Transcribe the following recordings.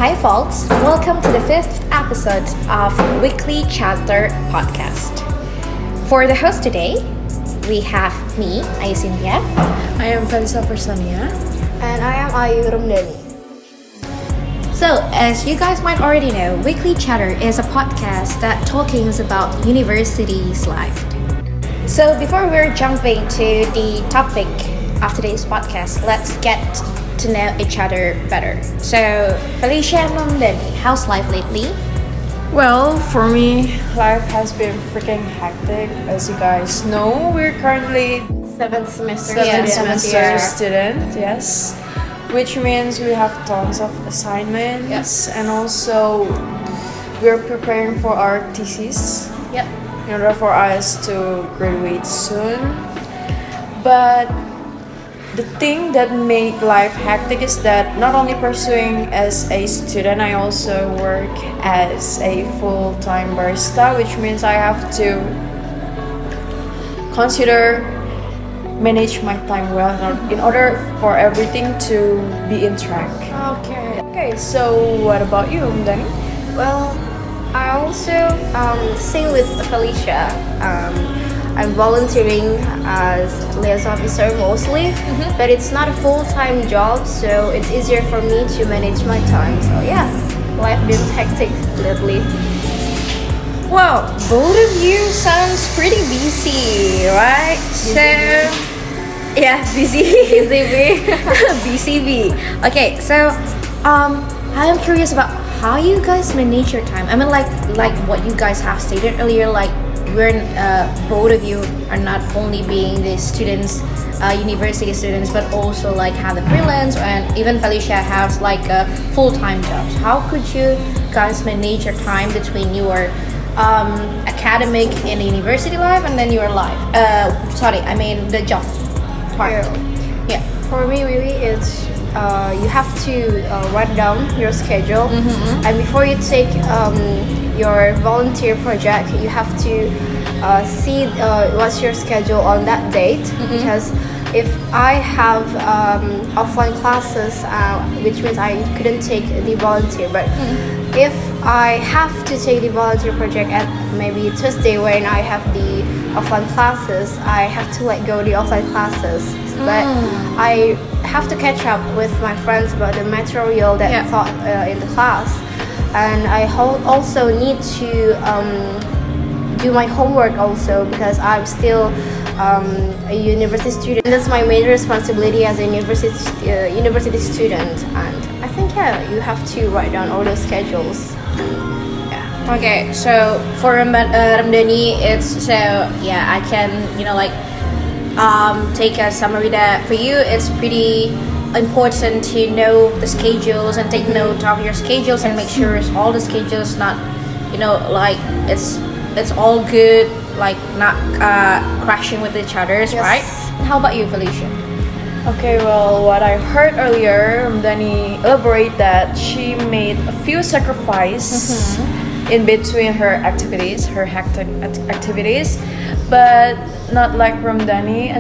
Hi, folks. Welcome to the fifth episode of Weekly Chatter Podcast. For the host today, we have me, Ayu Cynthia. I am Vanessa Persania. And I am Ayu Ramdhani. So, as you guys might already know, Weekly Chatter is a podcast that talking about university's life. So, before we're jumping to the topic of today's podcast, let's get to know each other better. So, Felicia and Ramdhani, how's life lately? Well, for me, life has been freaking hectic. As you guys know, we're currently Seventh semester student, yes. Which means we have tons of assignments, Yes. and also we're preparing for our thesis Yep. in order for us to graduate soon. But the thing that make life hectic is that not only pursuing as a student, I also work as a full-time barista, which means I have to manage my time well in order for everything to be in track. Okay, so what about you, Danny? Well, I also sing with Felicia. I'm volunteering as liaison officer mostly, but it's not a full-time job, so it's easier for me to manage my time. So yeah, life been hectic lately. Wow, both of you sounds pretty busy, right? Busy. BCB. Okay, so I'm curious about how you guys manage your time. I mean, like what you guys have stated earlier, like we're both of you are not only being the students, university students, but also like have the freelance, and even Felicia has like a full-time job. So how could you guys manage your time between your academic in the university life and then your life? The job part. Yeah. For me, really, it's you have to write down your schedule, and before you take your volunteer project, you have to see what's your schedule on that date. Because if I have offline classes, which means I couldn't take the volunteer, but if I have to take the volunteer project at maybe Tuesday when I have the offline classes, I have to let go the offline classes. But I have to catch up with my friends about the material that taught in the class, and I also need to do my homework also, because I'm still a university student. That's my major responsibility as a university student, and I think you have to write down all those schedules. Okay, so for Ramdhani, I can take a summary that for you it's pretty important to know the schedules and take note of your schedules and make sure all the schedules not it's all good, like not crashing with each other's, right? How about you, Felicia? Okay, well, what I heard earlier, Danny elaborate that she made a few sacrifices in between her activities, her hectic activities, but not like Ramdhani.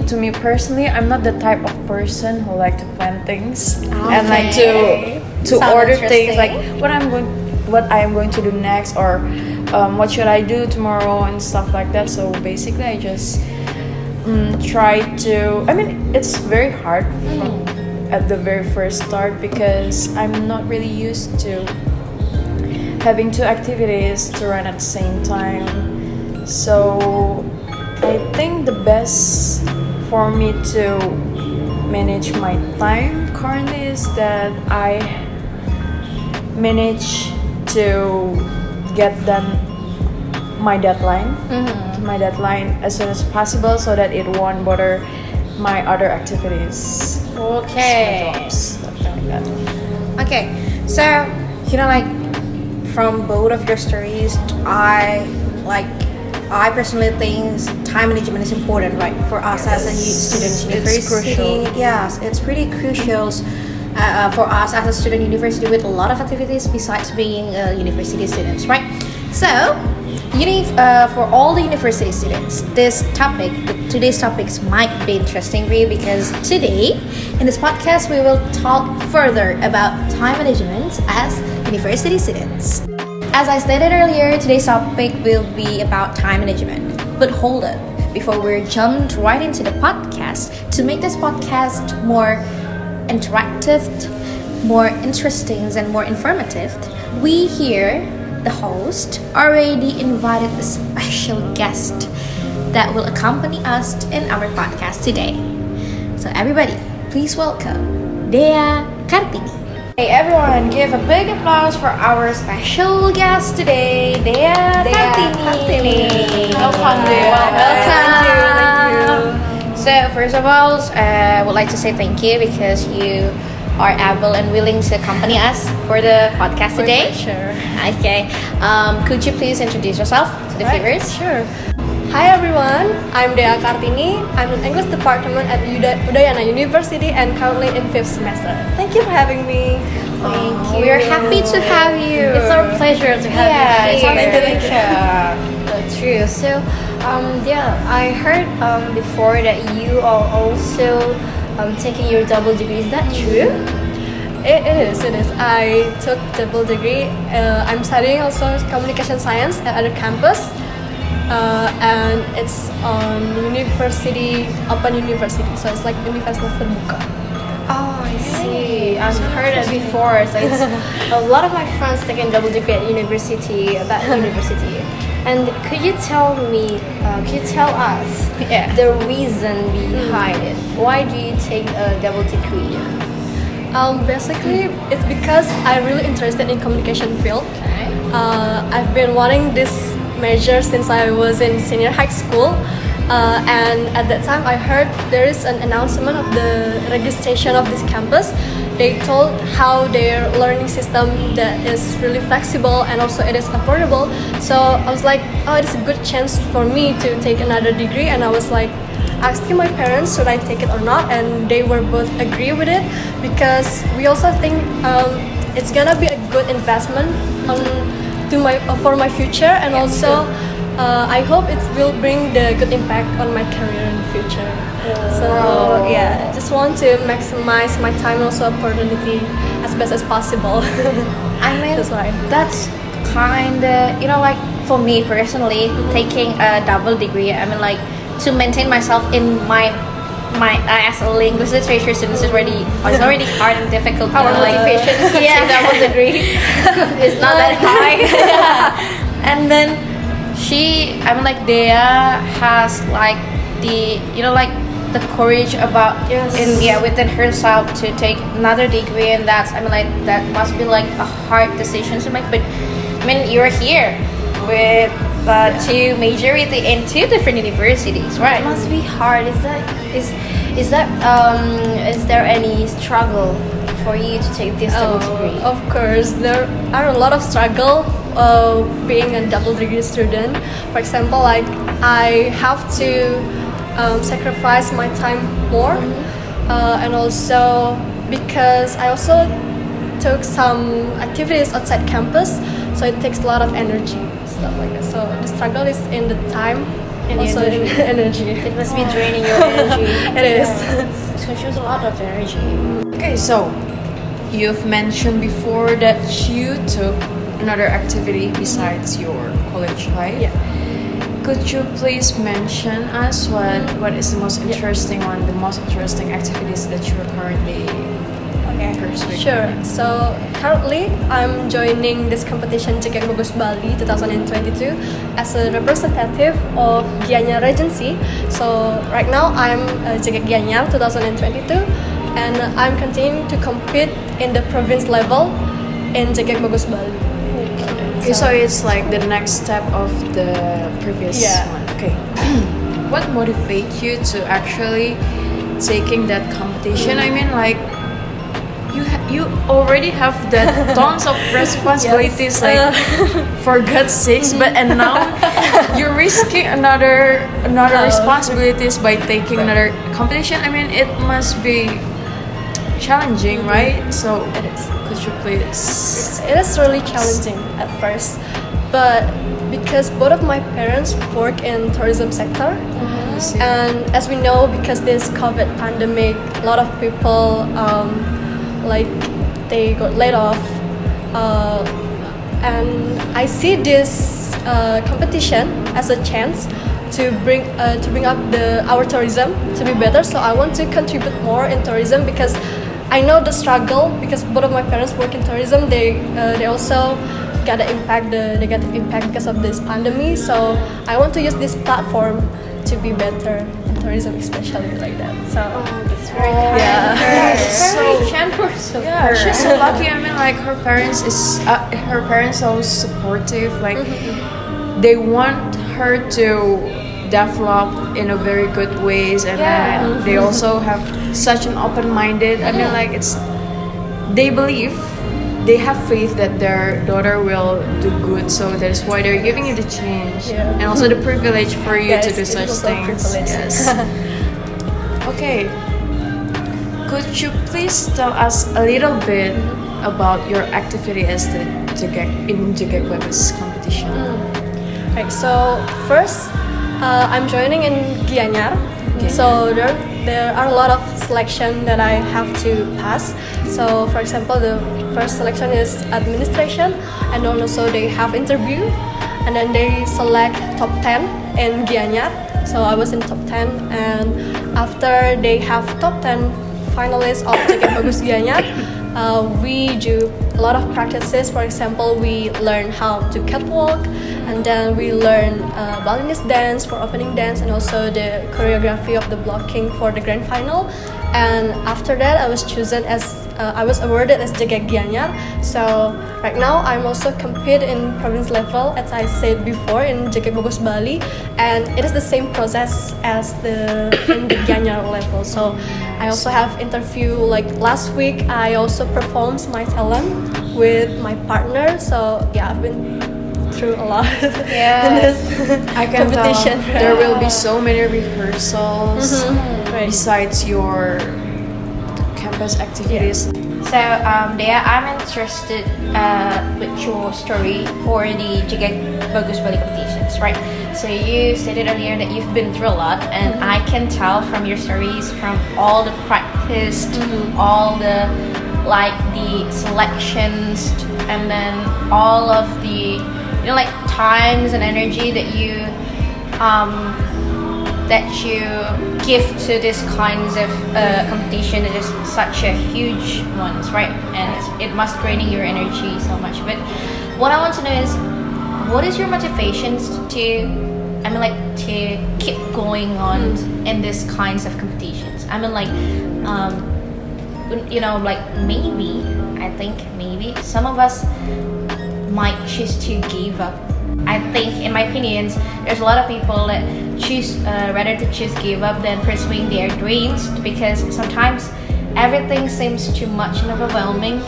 To me personally, I'm not the type of person who like to plan things and like to order things, like what I'm going to do next, or what should I do tomorrow and stuff like that. So basically, I just try to. I mean, it's very hard at the very first start because I'm not really used to having two activities to run at the same time. So I think the best for me to manage my time currently is that I manage to get done my deadline as soon as possible, so that it won't bother my other activities. Okay. My jobs, something like that. Okay, so from both of your stories, I personally think time management is important, right? For us as a student university. It's crucial. Yes, it's pretty crucial for us as a student university with a lot of activities besides being university students, right? So, For all the university students, today's topics might be interesting for you because today, in this podcast, we will talk further about time management as university students. As I stated earlier, today's topic will be about time management. But hold up, before we jump right into the podcast, to make this podcast more interactive, more interesting, and more informative, we here, the host, already invited a special guest that will accompany us in our podcast today. So everybody, please welcome Dea Kartini. Hey everyone, give a big applause for our special guest today, Dea Kartini. Welcome, Dea. Welcome. So first of all, I would like to say thank you because you are able and willing to accompany us for the podcast today. Sure. Okay. Could you please introduce yourself to the viewers? Sure. Hi everyone, I'm Dea Kartini. I'm in English department at Udayana University and currently in 5th semester. Thank you for having me. Thank you. We're happy to have you. It's our pleasure to have you It's here. our pleasure. That's true. So, I heard before that you are also taking your double degree. Is that true? It is. I took double degree. I'm studying also communication science at other campus. And it's on Open University. So it's like universitas terbuka. Oh, I see. I've heard it before. So it's a lot of my friends taking double degree at that university. And could you tell us the reason behind it? Why do you take a double degree? Basically, it's because I'm really interested in communication field. Okay. I've been wanting this major since I was in senior high school. And at that time, I heard there is an announcement of the registration of this campus. They told how their learning system that is really flexible and also it is affordable. So I was like, oh, it's a good chance for me to take another degree. And I was like, asking my parents should I take it or not, and they were both agree with it because we also think it's gonna be a good investment for my future, and also I hope it will bring the good impact on my career in the future. So yeah, just want to maximize my time and also opportunity as best as possible. I mean, That's why. that's kinda, like for me personally, taking a double degree, I mean, like to maintain myself in my as a English literature student is already hard and difficult. Our motivation is to take double degree. It's not that high. And then Dea has like the courage about within herself to take another degree, and that must be like a hard decision to make. But I mean, you're here with two major in two different universities, right? It must be hard. Is there any struggle for you to take this double degree? Of course, there are a lot of struggle being a double degree student. For example, like I have to sacrifice my time more, and also because I also took some activities outside campus, so it takes a lot of energy, stuff like that. So the struggle is in the time and also in the energy. It must be draining your energy. It is. So she has a lot of energy. Okay, so you've mentioned before that you took another activity besides your college life. Yeah. Could you please mention us what is the most interesting activities that you are currently pursuing? Sure. So currently, I'm joining this competition Cegek Bagus Bali 2022 as a representative of Gianyar Regency. So right now, I'm Cegek Gianyar 2022, and I'm continuing to compete in the province level in Cegek Bagus Bali. Okay, so it's like the next step of the previous one. Okay. What motivates you to actually taking that competition? I mean, like you already have that tons of responsibilities, like for God's sakes. But and now you're risking another responsibilities by taking another competition. I mean, it must be challenging, right? So It is. could you please? It is really challenging at first, but because both of my parents work in tourism sector, and as we know, because this COVID pandemic, a lot of people like they got laid off, and I see this competition as a chance to bring up our tourism to be better. So I want to contribute more in tourism because I know the struggle, because both of my parents work in tourism. They also got the negative impact because of this pandemic. So I want to use this platform to be better in tourism, especially like that. So That's very kind. yeah. Very generous of Yeah, her. she's so lucky. I mean, like her parents are always supportive. Like they want her to develop in a very good ways, and then they also have such an open-minded. I mean, like they believe, they have faith that their daughter will do good. So that's why they're giving you the change and also the privilege for you to do such things. Yes. Okay. Could you please tell us a little bit about your activity as the Jegek Bagus competition? Right, so first, I'm joining in Gianyar. So there are a lot of selection that I have to pass. So for example, the first selection is administration, and also they have interview, and then they select top 10 in Gianyar. So I was in top 10, and after they have top 10 finalists of Jegek Bagus Gianyar, we do a lot of practices. For example, we learn how to catwalk, and then we learn Balinese dance for opening dance, and also the choreography of the blocking for the grand final. And after that, I was chosen as I was awarded as Jegek Gianyar. So right now, I'm also compete in province level, as I said before, in Jegek Bagus Bali, and it is the same process as in the Gianyar level. So I also have interview, like last week. I also performed my talent with my partner. So yeah, I've been through a lot in this I can competition. tell there will be so many rehearsals Right. besides your campus activities. So, Dea, I'm interested with your story for the Jegek Bagus Bali competitions, right? So you stated earlier that you've been through a lot, and I can tell from your stories, from all the practice, all the the selections, and then all of the times and energy that you give to this kinds of competition. It is such a huge ones, right? And it must draining your energy so much. But what I want to know is, what is your motivations to keep going on in these kinds of competitions? Maybe some of us might choose to give up. I think, in my opinions, there's a lot of people that choose rather to choose give up than pursuing their dreams, because sometimes everything seems too much and overwhelming.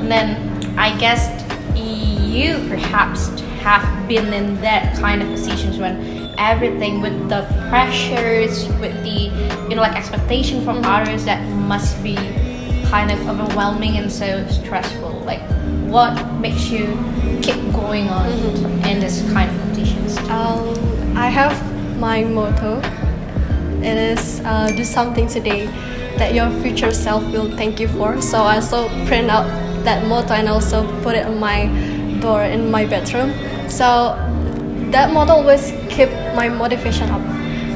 And then I guess you perhaps have been in that kind of positions when everything with the pressures, with the expectation from others, that must be kind of overwhelming and so stressful. Like, what makes you keep going on in this kind of competitions? I have my motto. It is do something today that your future self will thank you for. So I also print out that motto and also put it on my door in my bedroom. So that motto always keep my motivation up.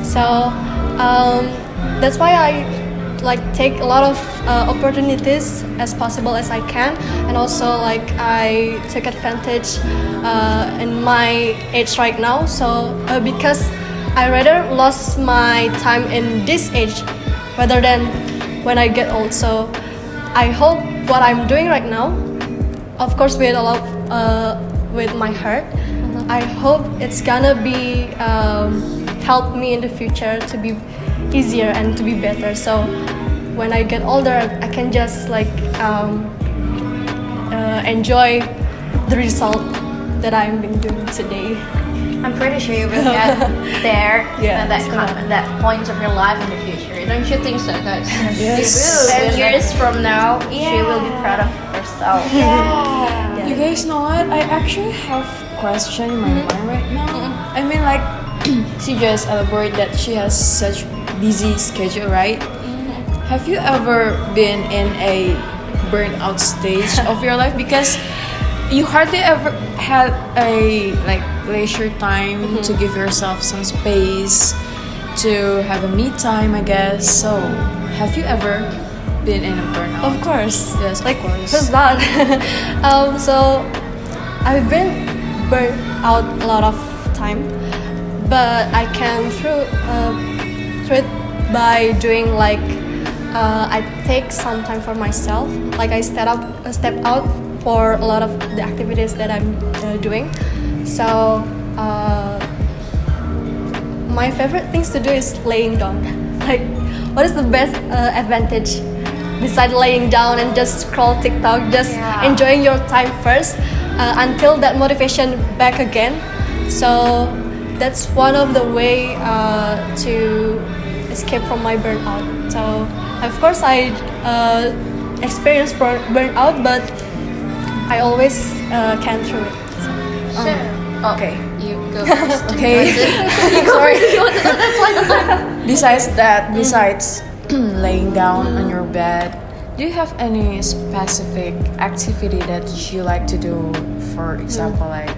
So that's why I take a lot of opportunities as possible as I can, and also I take advantage in my age right now. So because I rather lost my time in this age rather than when I get old. So I hope what I'm doing right now, of course with a lot with my heart, I hope it's gonna be help me in the future to be easier and to be better. So when I get older, I can just enjoy the result that I've been doing today. I'm pretty sure you will get there that point of your life in the future. Don't you think so, guys? Yes. 10 years from now, she will be proud of herself. You guys know what? I actually have question in my mind right now. I mean, like, she just elaborate that she has such busy schedule, right? Have you ever been in a burnout stage of your life? Because you hardly ever had a like leisure time to give yourself some space, to have a me time, I guess. So, have you ever been in a burnout? Of course. Yes, Like, of course. who's not? So I've been burnt out a lot of time, but I can through it by doing like I take some time for myself. Like I step out for a lot of the activities that I'm doing. So my favorite things to do is laying down. Like, what is the best advantage besides laying down and just scroll TikTok, just enjoying your time first until that motivation back again. So that's one of the way to escape from my burnout. So of course I experienced burnout, but I always can through it. Okay, you go first. Okay. Sorry. That's fine. Besides laying down on your bed, do you have any specific activity that you like to do? For example, like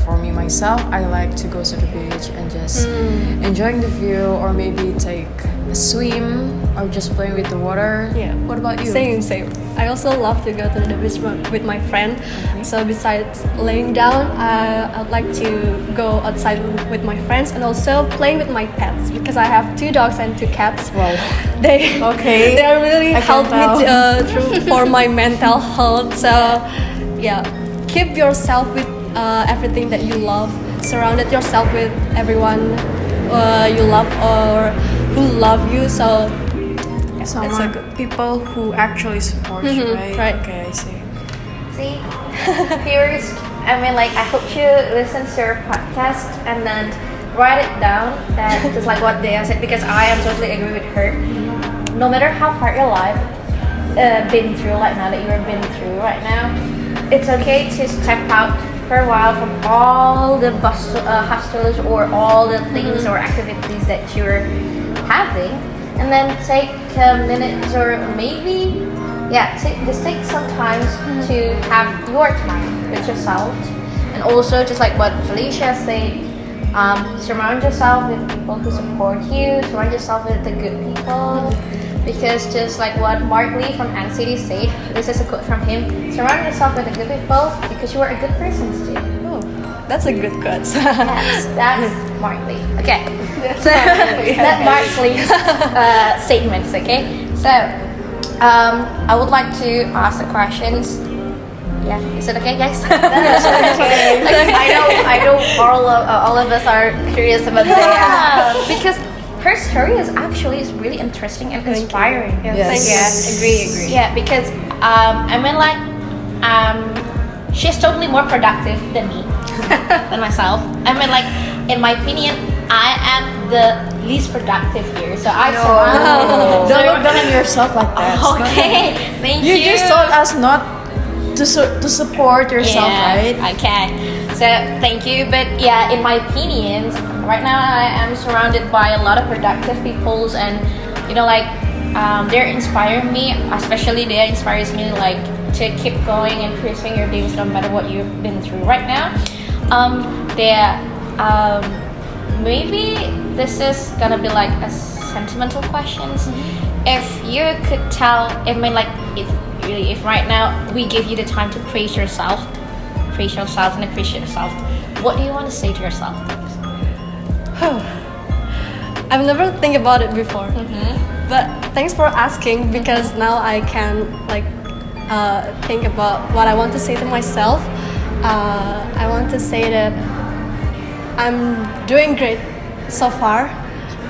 for me myself, I like to go to the beach and just enjoying the view, or maybe take a swim, or just playing with the water. Yeah. What about you? Same. I also love to go to the beach with my friend. So besides laying down, I'd like to go outside with my friends and also playing with my pets, because I have 2 dogs and 2 cats. Wow. They really help me for my mental health. So yeah, keep yourself with everything that you love. Surrounded yourself with everyone you love or who love you. So It's like people who actually support you, right? Right. Okay, I see. See, viewers, I mean, like, I hope you listen to your podcast and then write it down. That just like what Dea said, because I am totally agree with her. No matter how hard your life been through, like now that you've been through right now, it's okay to step out for a while from all the hustles or all the things or activities that you're having, and then take minutes or maybe just take some time to have your time with yourself. And also, just like what Felicia said, surround yourself with people who support you, surround yourself with the good people, because just like what Mark Lee from NCT said, this is a quote from him: surround yourself with the good people because you are a good person too. oh, that's a good quote. Yes, that's Mark Lee. Okay, so that's Mark Lee's statements. Okay, so I would like to ask the questions. Yeah, is it okay, guys? Okay. I know all of us are curious about that. Because her story is actually really interesting and inspiring. Yes. Agree. Yeah, because I mean, like, she's totally more productive than me, than myself. I mean, like, in my opinion, I am the least productive here. So I Don't look down on yourself like that. Okay, thank you. You just told us not to support yourself, right? Okay. So thank you, but yeah, in my opinion, right now I am surrounded by a lot of productive peoples, and you know, like, they're inspiring me. Especially they inspires me, like, to keep going and pursuing your dreams no matter what you've been through right now. Maybe this is gonna be like a sentimental questions. If you could tell, I mean, like, if right now we give you the time to praise yourself and appreciate yourself, what do you want to say to yourself? I've never think about it before, but thanks for asking, because now I can like think about what I want to say to myself. I want to say that I'm doing great so far.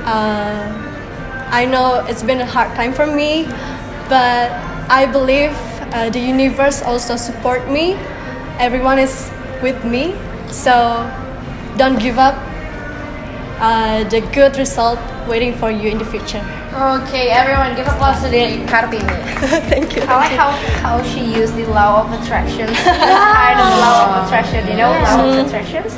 I know it's been a hard time for me, but I believe the universe also support me. Everyone is with me, so don't give up. The good result waiting for you in the future. Okay, everyone, give applause to the Kartini. Thank you. I like how she used the law of attraction. It's kind of law of attraction, you know, law of attractions.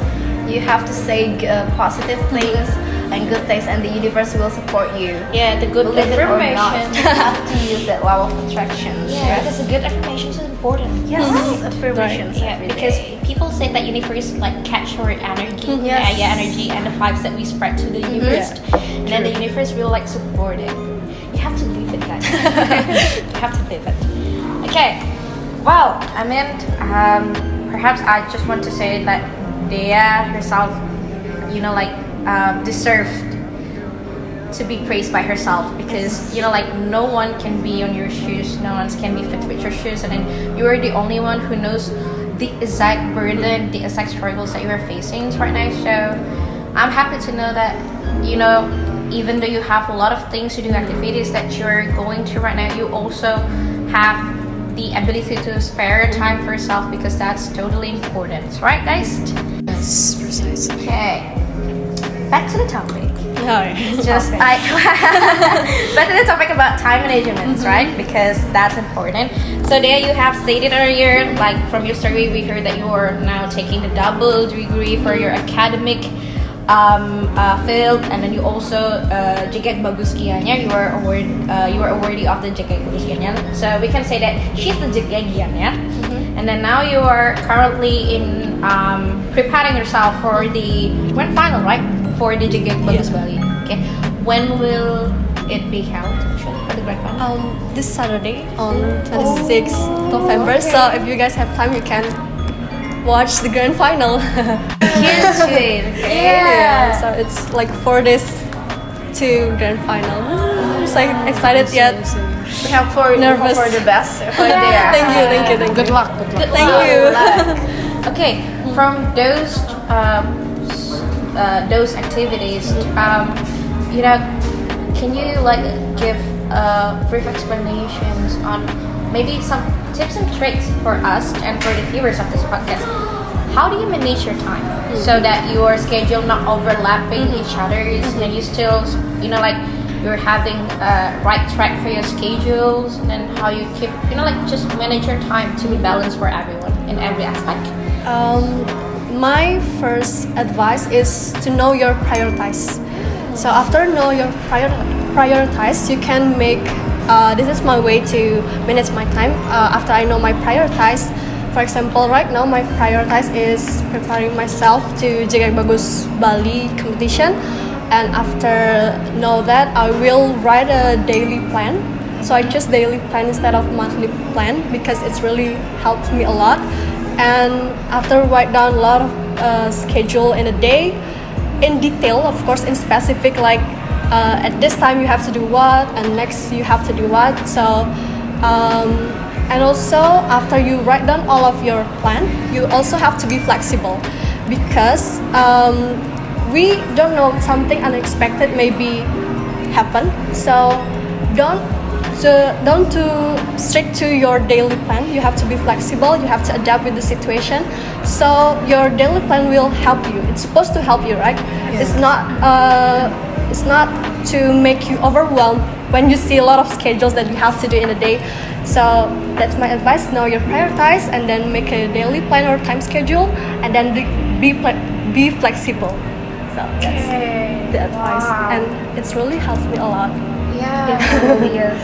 You have to say positive things and good things, and the universe will support you. Yeah, the good Believe it or not, affirmation. you have to use that law of attractions. Yeah, because the good affirmation is important. Yes, affirmations. Yeah, every because day. people say that universe like catch our energy, energy and the vibes that we spread to the universe, and then the universe will like support it. You have to live it, guys. You have to live it. Okay. Well, I mean, perhaps I just want to say that Dea herself, you know, like deserved to be praised by herself, because you know, like no one can be on your shoes, no one can be fit with your shoes, and then you are the only one who knows the exact burden, the exact struggles that you are facing right now. So I'm happy to know that, you know, even though you have a lot of things to do, activities that you're going to right now, you also have the ability to spare time for yourself, because that's totally important, right guys? Yes, precisely. Okay, back to the topic. Just back to the topic about time management, right? Because that's important. So there you have stated earlier, like from your story, we heard that you are now taking the double degree for your academic field, and then you also Jegek Bagus Gianya, you are awardee of the Jegek Bagus Gianya. So we can say that she's the Jegek Gianya. And then now you are currently in preparing yourself for the grand final, right? For the Jegek Bagus Bali. Okay. When will it be held actually for the grand final? This Saturday on 26th November. So if you guys have time, you can watch the grand final. Yeah. So it's like 4 days to grand final. I'm just like excited yet. We have Nervous. for the best. Thank you. Good luck. Thank you. Okay, from those activities, you know, can you like give brief explanations on maybe some tips and tricks for us and for the viewers of this podcast? How do you manage your time so that your schedule not overlapping each other's, and you still, you know, like you're having right track for your schedules, and then how you keep, you know, like just manage your time to be balanced for everyone in every aspect? My first advice is to know your priorities. So after know your priorities, you can make. This is my way to manage my time. After I know my priorities, for example, right now my priorities is preparing myself to Jegek Bagus Bali competition, and after know that, I will write a daily plan. So I choose daily plan instead of monthly plan because it's really helped me a lot. And after write down a lot of schedule in a day, in detail, of course, in specific, like at this time you have to do what, and next you have to do what. So, and also after you write down all of your plan, you also have to be flexible, because we don't know, something unexpected maybe happen. So don't stick to your daily plan. You have to be flexible. You have to adapt with the situation. So your daily plan will help you. It's supposed to help you, right? Yeah. It's not to make you overwhelmed when you see a lot of schedules that you have to do in a day. So that's my advice. Know your priorities, and then make a daily plan or time schedule, and then be flexible. So that's the advice, and it's really helped me a lot. Yeah, It really is.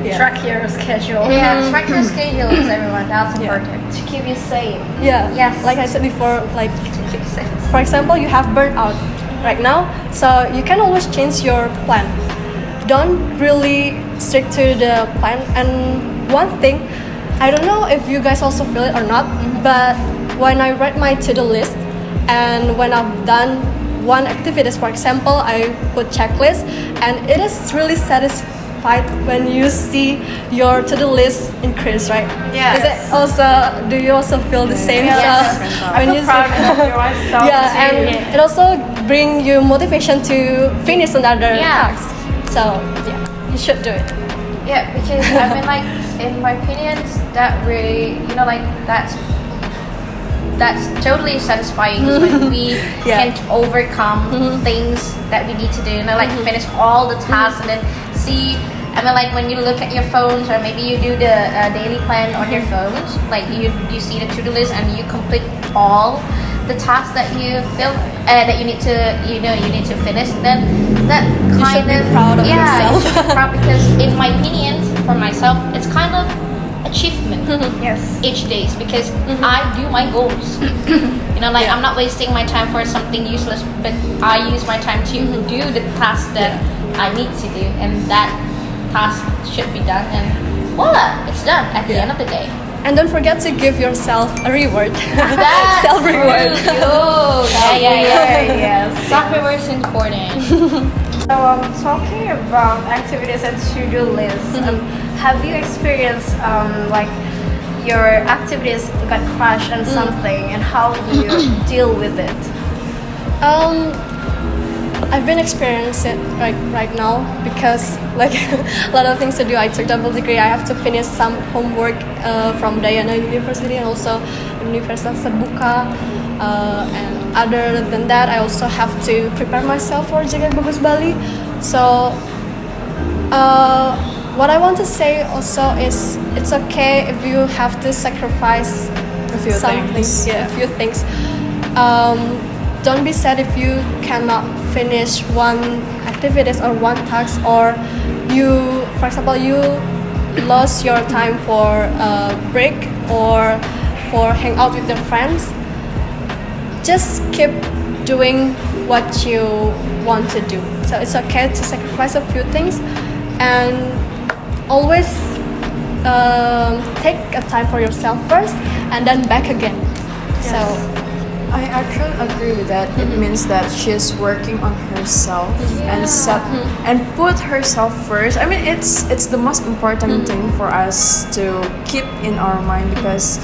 Yeah. Track your schedule. Yeah, track your schedules, everyone. That's important. To keep you safe. Yeah. Yes. Like I said before, like for example, you have burnout right now, so you can always change your plan. Don't really stick to the plan. And one thing, I don't know if you guys also feel it or not, but when I write my to-do list, and when I've done one activity, for example, I put checklist, and it is really satisfied when you see your to-do list increase, right? Yes. Is it also? Do you also feel the same? Yes. So when you proud of your myself. yeah, and it also bring you motivation to finish another task. So yeah, you should do it. Yeah, because I mean, like in my opinions, that really, you know, like that's totally satisfying when we can overcome things that we need to do, you know, like finish all the tasks and then see. I mean, like when you look at your phones, or maybe you do the daily plan on your phones, like you see the to-do list and you complete all the tasks that you feel that you need to finish. Then that kind should be of proud of you yourself. should be proud because in my opinion, for myself, it's kind of achievement Yes. each day because I do my goals. Like I'm not wasting my time for something useless, but I use my time to do the task that I need to do, and that task should be done, and voila, it's done at the end of the day. And don't forget to give yourself a reward. That's Self-reward. Yeah. Self-reward is important. So talking about activities and to-do lists, have you experienced like your activities got crashed on something, and how do you deal with it? I've been experiencing it right now because like a lot of things to do. I took double degree. I have to finish some homework from Dayana University and also Universitas Terbuka. And other than that, I also have to prepare myself for Jaga Bagus Bali. So what I want to say also is it's okay if you have to sacrifice A few things. Yeah, a few things. Don't be sad if you cannot finish one activities or one task, or you, for example, you lost your time for a break or for hang out with your friends. Just keep doing what you want to do. So it's okay to sacrifice a few things, and always take a time for yourself first and then back again. So I actually agree with that. It means that she's working on herself and and put herself first. I mean, it's the most important thing for us to keep in our mind, because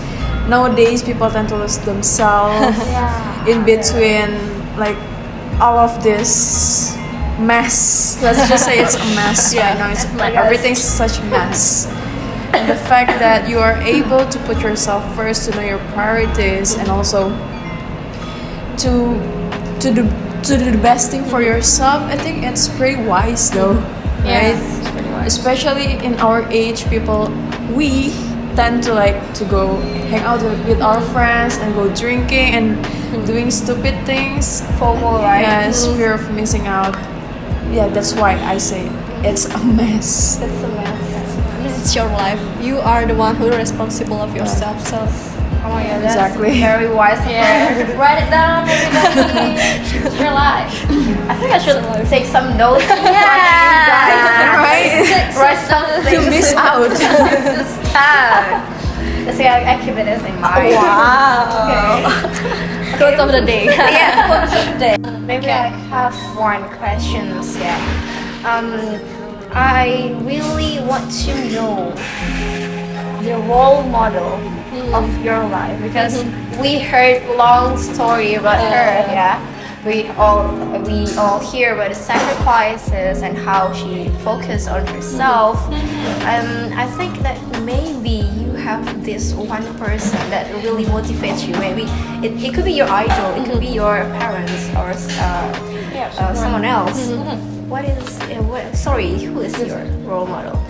nowadays people tend to lose themselves in between like all of this mess. Let's just say it's a mess right now. It's everything's such a mess. And the fact that you are able to put yourself first, to know your priorities, and also to do the best thing for yourself, I think it's pretty wise though, right? It's pretty wise. Especially in our age, we tend to like to go hang out with our friends and go drinking and doing stupid things. FOMO, right? Yes, fear of missing out. Yeah, that's why I say it's a mess. It's a mess. it's your life. You are the one who is responsible of yourself. So Oh my god, that's Exactly. very wise. Write it down, everybody. It's your life. I think I should take some notes. Right? Write something. You miss out. Let's see, I keep it as in mind. wow. Quote of the day. Maybe I have one question. Yeah. I really want to know the role model of your life, because we heard long story about her. Yeah. We all hear about the sacrifices and how she focused on herself. I think that maybe you have this one person that really motivates you. Maybe it could be your idol, it could be your parents, or someone else. Who is your role model?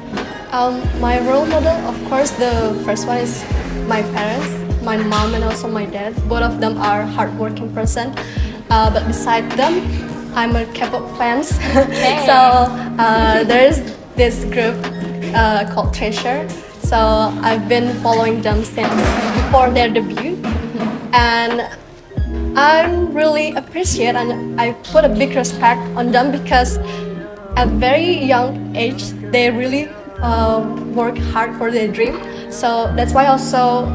My role model, of course, the first one is my parents, my mom and also my dad. Both of them are hardworking person. But beside them, I'm a K-pop fans. So there's this group called Treasure. So I've been following them since before their debut, and I really appreciate and I put a big respect on them because at very young age they really work hard for their dream. So that's why also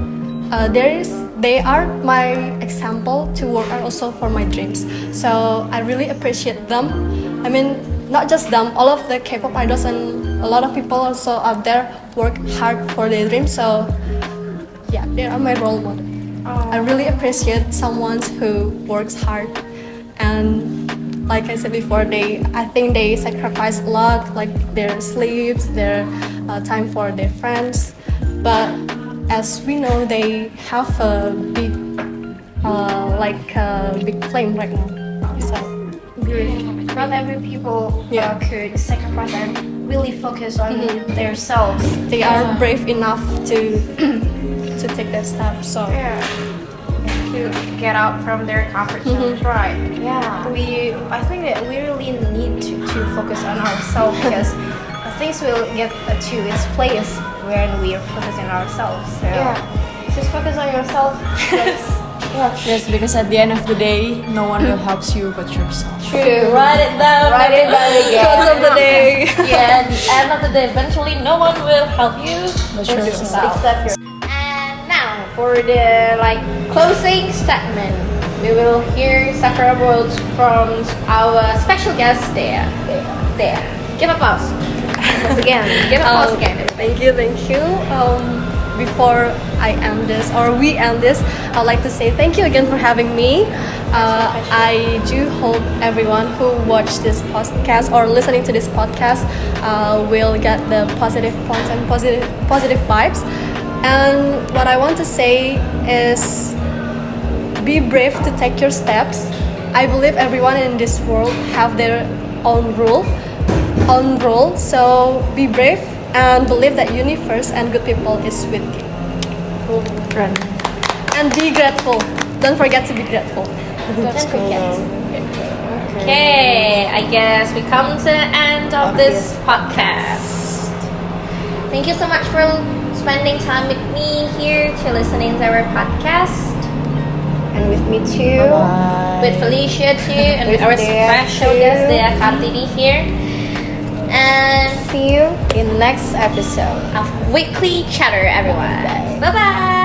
they are my example to work hard also for my dreams. So I really appreciate them. I mean, not just them, all of the K-pop idols and a lot of people also out there work hard for their dreams. So yeah, they are my role model. I really appreciate someone who works hard, and like I said before, I think they sacrifice a lot, like their sleeps, their time for their friends. But as we know, they have a big, big flame right now. So Not every people could sacrifice and really focus on themselves. They are brave enough to to take that step. So To get out from their comfort zones, right? Yeah, I think that we really need to focus on ourselves because things will get to its place when we are focusing on ourselves. So just focus on yourself. Yes, because at the end of the day, no one will help you but yourself. True. Write it down. Write it down again. Quotes of the day. Yeah, at the end of the day, eventually no one will help you But yourself. except yourself. And now for the closing statement, we will hear several words from our special guest there. Give applause. Once again, give applause again. Thank you. Before I end this, or we end this, I'd like to say thank you again for having me. I do hope everyone who watched this podcast or listening to this podcast will get the positive points and positive vibes. And what I want to say is be brave to take your steps. I believe everyone in this world have their own rule. So be brave and believe that universe and good people is with you. And be grateful. Don't forget to be grateful. Don't forget. Okay, I guess we come to the end of this podcast. Thank you so much for spending time with me here to listening to our podcast. And with me too. With Felicia too, and with our special guest, Dea Kartini here. And See you in next episode of Weekly Chatter, everyone. Bye bye.